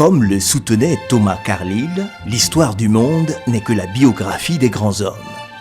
Comme le soutenait Thomas Carlyle, l'histoire du monde n'est que la biographie des grands hommes.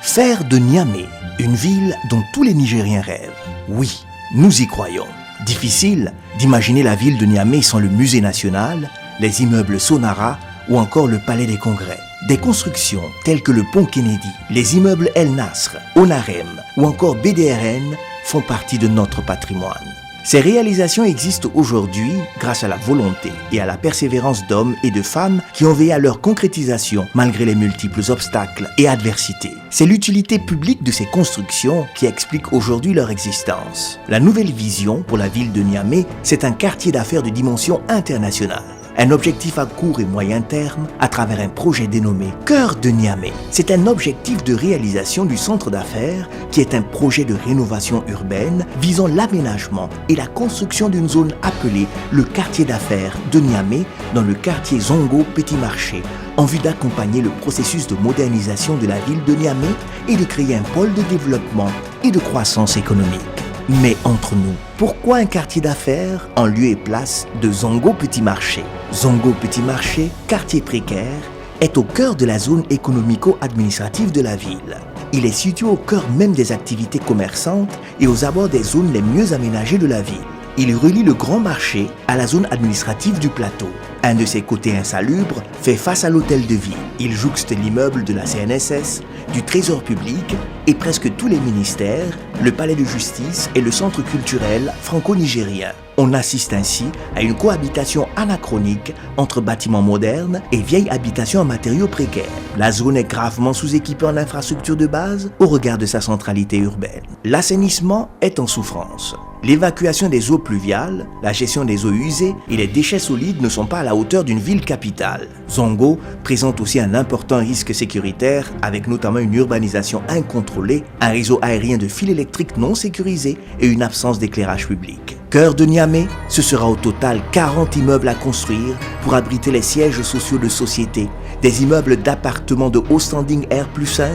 Faire de Niamey une ville dont tous les Nigériens rêvent. Oui, nous y croyons. Difficile d'imaginer la ville de Niamey sans le musée national, les immeubles Sonara ou encore le palais des congrès. Des constructions telles que le pont Kennedy, les immeubles El Nasr, Onarem ou encore BDRN font partie de notre patrimoine. Ces réalisations existent aujourd'hui grâce à la volonté et à la persévérance d'hommes et de femmes qui ont veillé à leur concrétisation malgré les multiples obstacles et adversités. C'est l'utilité publique de ces constructions qui explique aujourd'hui leur existence. La nouvelle vision pour la ville de Niamey, c'est un quartier d'affaires de dimension internationale. Un objectif à court et moyen terme à travers un projet dénommé Cœur de Niamey. C'est un objectif de réalisation du centre d'affaires qui est un projet de rénovation urbaine visant l'aménagement et la construction d'une zone appelée le quartier d'affaires de Niamey dans le quartier Zongo Petit Marché en vue d'accompagner le processus de modernisation de la ville de Niamey et de créer un pôle de développement et de croissance économique. Mais entre nous, pourquoi un quartier d'affaires en lieu et place de Zongo Petit Marché? Zongo Petit Marché, quartier précaire, est au cœur de la zone économico-administrative de la ville. Il est situé au cœur même des activités commerçantes et aux abords des zones les mieux aménagées de la ville. Il relie le grand marché à la zone administrative du plateau. Un de ses côtés insalubres fait face à l'hôtel de ville. Il jouxte l'immeuble de la CNSS, du Trésor public et presque tous les ministères, le palais de justice et le centre culturel franco-nigérien. On assiste ainsi à une cohabitation anachronique entre bâtiments modernes et vieilles habitations en matériaux précaires. La zone est gravement sous-équipée en infrastructures de base au regard de sa centralité urbaine. L'assainissement est en souffrance. L'évacuation des eaux pluviales, la gestion des eaux usées et les déchets solides ne sont pas à la hauteur d'une ville capitale. Zongo présente aussi un important risque sécuritaire avec notamment une urbanisation incontrôlée, un réseau aérien de fils électriques non sécurisé et une absence d'éclairage public. Cœur de Niamey, ce sera au total 40 immeubles à construire pour abriter les sièges sociaux de sociétés, des immeubles d'appartements de haut standing R+5,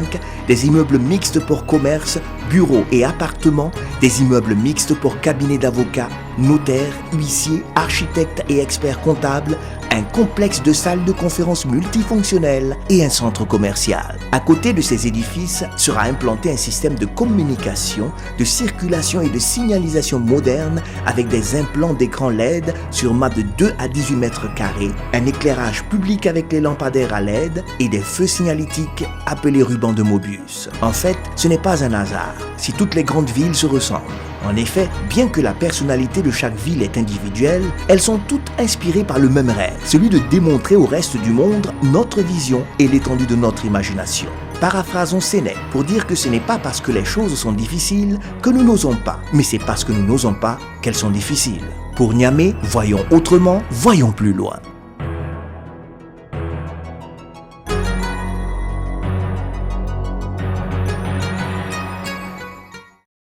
des immeubles mixtes pour commerce, bureaux et appartements, des immeubles mixtes pour cabinets d'avocats, notaires, huissiers, architectes et experts comptables, un complexe de salles de conférences multifonctionnelles et un centre commercial. À côté de ces édifices sera implanté un système de communication, de circulation et de signalisation moderne avec des implants d'écran LED sur map de 2 à 18 mètres carrés, un éclairage public avec les lampadaires à LED et des feux signalétiques appelés rubans de Mobius. En fait, ce n'est pas un hasard si toutes les grandes villes se ressemblent. En effet, bien que la personnalité de chaque ville est individuelle, elles sont toutes inspirées par le même rêve, celui de démontrer au reste du monde notre vision et l'étendue de notre imagination. Paraphrasons Sénèque pour dire que ce n'est pas parce que les choses sont difficiles que nous n'osons pas, mais c'est parce que nous n'osons pas qu'elles sont difficiles. Pour Niamey, voyons autrement, voyons plus loin.